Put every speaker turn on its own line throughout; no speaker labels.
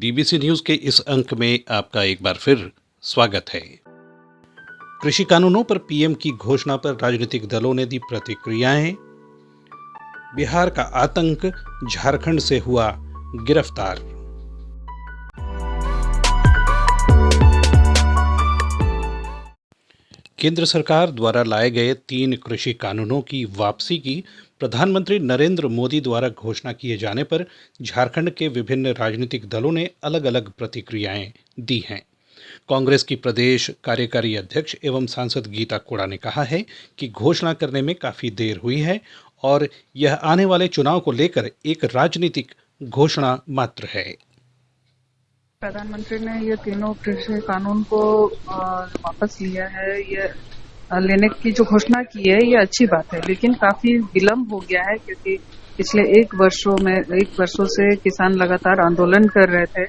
DBC news के इस अंक में आपका एक बार फिर स्वागत है। कृषि कानूनों पर पीएम की घोषणा पर राजनीतिक दलों ने दी प्रतिक्रियाएं। बिहार का आतंक झारखंड से हुआ गिरफ्तार। केंद्र सरकार द्वारा लाए गए 3 कृषि कानूनों की वापसी की प्रधानमंत्री नरेंद्र मोदी द्वारा घोषणा किए जाने पर झारखंड के विभिन्न राजनीतिक दलों ने अलग अलग प्रतिक्रियाएं दी हैं। कांग्रेस की प्रदेश कार्यकारी अध्यक्ष एवं सांसद गीता कोड़ा ने कहा है कि घोषणा करने में काफी देर हुई है और यह आने वाले चुनाव को लेकर एक राजनीतिक घोषणा मात्र है।
प्रधानमंत्री ने ये तीनों कृषि कानून को वापस लिया है। ये लेने की जो घोषणा की है ये अच्छी बात है, लेकिन काफी विलंब हो गया है क्योंकि पिछले एक वर्षों से किसान लगातार आंदोलन कर रहे थे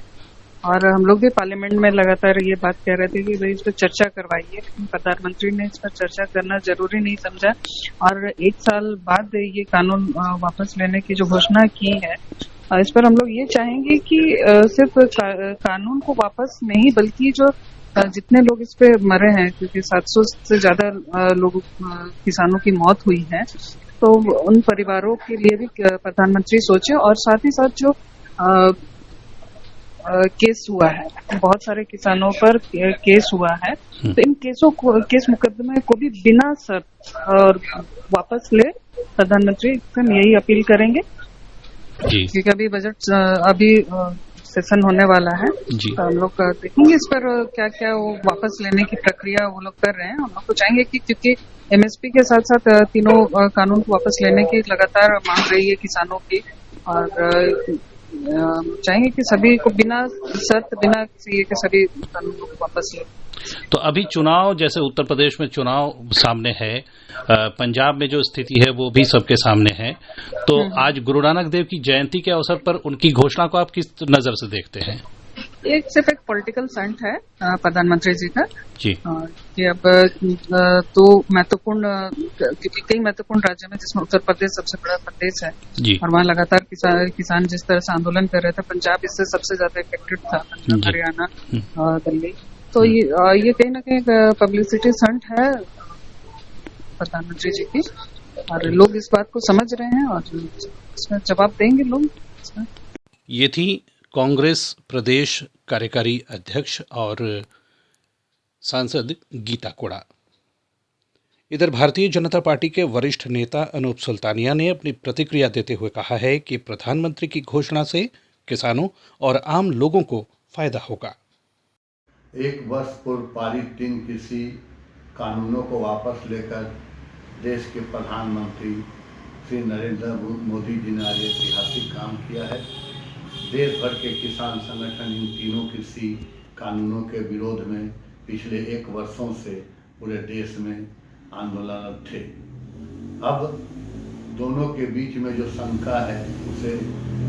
और हम लोग भी पार्लियामेंट में लगातार ये बात कह रहे थे कि भाई इस पर चर्चा करवाइए, लेकिन प्रधानमंत्री ने इस पर चर्चा करना जरूरी नहीं समझा और एक साल बाद ये कानून वापस लेने की जो घोषणा की है, इस पर हम लोग ये चाहेंगे कि सिर्फ कानून को वापस नहीं बल्कि जो जितने लोग इस पे मरे हैं, क्योंकि 700 से ज्यादा लोगों किसानों की मौत हुई है, तो उन परिवारों के लिए भी प्रधानमंत्री सोचे और साथ ही साथ जो केस हुआ है, बहुत सारे किसानों पर केस हुआ है, तो इन केस मुकदमे को भी बिना शर्त और वापस ले प्रधानमंत्री से यही अपील करेंगे क्योंकि अभी बजट सेशन होने वाला है, तो हम लोग देखेंगे इस पर क्या क्या वो वापस लेने की प्रक्रिया वो लोग कर रहे हैं। हम लोग तो चाहेंगे कि क्योंकि एमएसपी के साथ साथ तीनों कानून को वापस लेने की लगातार मांग रही है किसानों की और चाहेंगे कि सभी को बिना शर्त बिना किसी के सभी कानूनों को वापस ले।
तो अभी चुनाव, जैसे उत्तर प्रदेश में चुनाव सामने है, पंजाब में जो स्थिति है वो भी सबके सामने है, तो आज गुरु नानक देव की जयंती के अवसर पर उनकी घोषणा को आप किस नजर से देखते हैं?
एक सिर्फ एक पॉलिटिकल स्टंट है प्रधानमंत्री जी का
जी,
कि अब तो महत्वपूर्ण, क्योंकि कई महत्वपूर्ण राज्य में जिसमें उत्तर प्रदेश सबसे बड़ा प्रदेश है जी, और वहाँ लगातार किसान जिस तरह से आंदोलन कर रहे थे, पंजाब इससे सबसे ज्यादा इफेक्टेड था, पंजाब हरियाणा और दिल्ली, तो ये कहीं ना कहीं पब्लिसिटी स्टंट है प्रधानमंत्री जी की और लोग इस बात को समझ रहे हैं और इसमें जवाब देंगे लोग।
ये थी कांग्रेस प्रदेश कार्यकारी अध्यक्ष और सांसद गीता कोड़ा। इधर भारतीय जनता पार्टी के वरिष्ठ नेता अनूप सुल्तानिया ने अपनी प्रतिक्रिया देते हुए कहा है कि प्रधानमंत्री की घोषणा से किसानों और आम लोगों को फायदा होगा।
एक वर्ष पूर्व पारित 3 कृषि कानूनों को वापस लेकर देश के प्रधानमंत्री श्री नरेंद्र मोदी जी ने आज ऐतिहासिक काम किया है। देश भर के किसान संगठन इन तीनों कृषि कानूनों के विरोध में पिछले 1 वर्षों से पूरे देश में आंदोलनरत थे। अब दोनों के बीच में जो शंका है उसे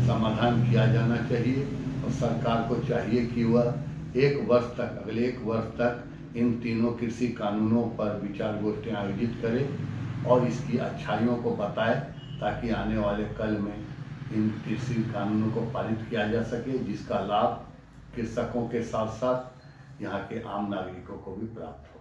समाधान किया जाना चाहिए और सरकार को चाहिए कि वह अगले 1 वर्ष तक इन तीनों कृषि कानूनों पर विचार गोष्ठियाँ आयोजित करे और इसकी अच्छाइयों को बताए ताकि आने वाले कल में इन कृषि कानूनों को पारित किया जा सके, जिसका लाभ कृषकों के साथ साथ यहाँ के आम नागरिकों को भी प्राप्त हो।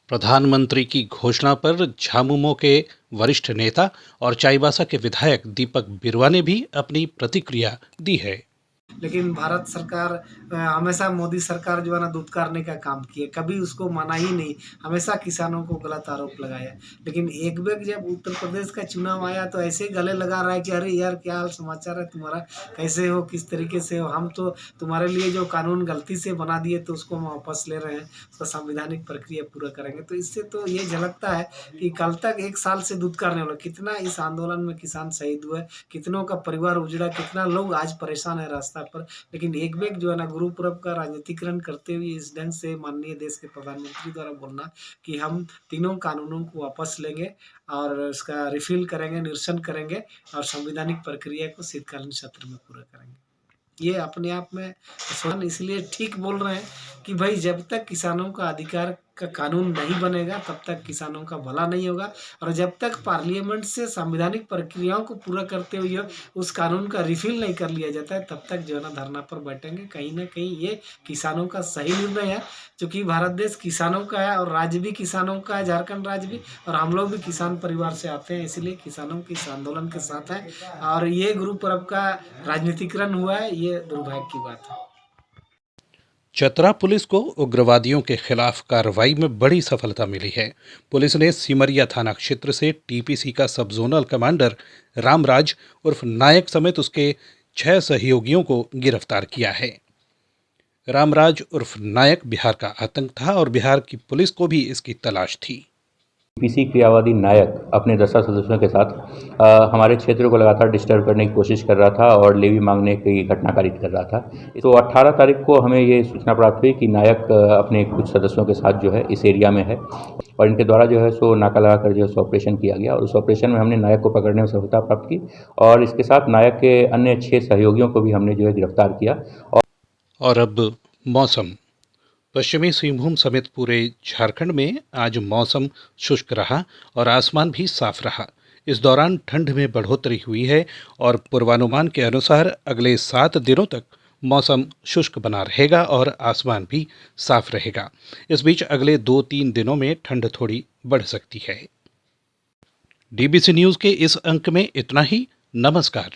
प्रधानमंत्री की घोषणा पर झामुमो के वरिष्ठ नेता और चाईबासा के विधायक दीपक बिरुवा ने भी अपनी प्रतिक्रिया दी है।
लेकिन भारत सरकार हमेशा मोदी सरकार जो है ना दुत्कारने का काम किए, कभी उसको माना ही नहीं, हमेशा किसानों को गलत आरोप लगाया। लेकिन एक बार जब उत्तर प्रदेश का चुनाव आया तो ऐसे ही गले लगा रहा है कि अरे यार क्या हाल समाचार है तुम्हारा, कैसे हो, किस तरीके से हो, हम तो तुम्हारे लिए जो कानून गलती से बना दिए तो उसको हम वापस ले रहे हैं, उसका संवैधानिक प्रक्रिया पूरा करेंगे। तो इससे तो ये झलकता है कि कल तक 1 साल से दुत्कारने वाला, कितना इस आंदोलन में किसान शहीद हुए, कितनों का परिवार उजड़ा, कितना लोग आज परेशान है रास्ता पर। लेकिन एक बैग जो है ना गुरु पूरब का राजनीतिकरण करते हुए इस ढंग से माननीय देश के प्रधानमंत्री द्वारा बोलना कि हम तीनों कानूनों को वापस लेंगे और उसका रिफिल करेंगे, निरसन करेंगे और संवैधानिक प्रक्रिया को शीतकालीन सत्र में पूरा करेंगे, ये अपने आप में स्वयं इसलिए ठीक बोल रहे हैं कि भाई जब तक किसानों का अधिकार का कानून नहीं बनेगा तब तक किसानों का भला नहीं होगा, और जब तक पार्लियामेंट से संवैधानिक प्रक्रियाओं को पूरा करते हुए उस कानून का रिफिल नहीं कर लिया जाता है, तब तक जो है ना धरना पर बैठेंगे। कहीं ना कहीं ये किसानों का सही निर्णय है, क्योंकि भारत देश किसानों का है और राज्य भी किसानों का है, झारखंड राज्य भी, और हम लोग भी किसान परिवार से आते हैं, इसलिए किसानों के इस आंदोलन के साथ हैं। और ये गुरु पर्व का राजनीतिकरण हुआ है, ये दुर्भाग्य की बात है।
चतरा पुलिस को उग्रवादियों के खिलाफ कार्रवाई में बड़ी सफलता मिली है। पुलिस ने सिमरिया थाना क्षेत्र से टीपीसी का सब जोनल कमांडर रामराज उर्फ नायक समेत उसके 6 सहयोगियों को गिरफ्तार किया है। रामराज उर्फ नायक बिहार का आतंक था और बिहार की पुलिस को भी इसकी तलाश थी।
टीपीसी क्रियावादी नायक अपने 10 सदस्यों के साथ हमारे क्षेत्र को लगातार डिस्टर्ब करने की कोशिश कर रहा था और लेवी मांगने की घटना कारित कर रहा था। तो 18 तारीख को हमें ये सूचना प्राप्त हुई कि नायक अपने कुछ सदस्यों के साथ जो है इस एरिया में है, और इनके द्वारा जो है सो नाका लगाकर जो है सो ऑपरेशन किया गया, और उस ऑपरेशन में हमने नायक को पकड़ने में सफलता प्राप्त की, और इसके साथ नायक के अन्य 6 सहयोगियों को भी हमने जो है गिरफ्तार किया।
और अब मौसम। पश्चिमी सिंहभूम समेत पूरे झारखंड में आज मौसम शुष्क रहा और आसमान भी साफ रहा। इस दौरान ठंड में बढ़ोतरी हुई है और पूर्वानुमान के अनुसार अगले 7 दिनों तक मौसम शुष्क बना रहेगा और आसमान भी साफ रहेगा। इस बीच अगले 2-3 दिनों में ठंड थोड़ी बढ़ सकती है। डीबीसी न्यूज़ के इस अंक में इतना ही। नमस्कार।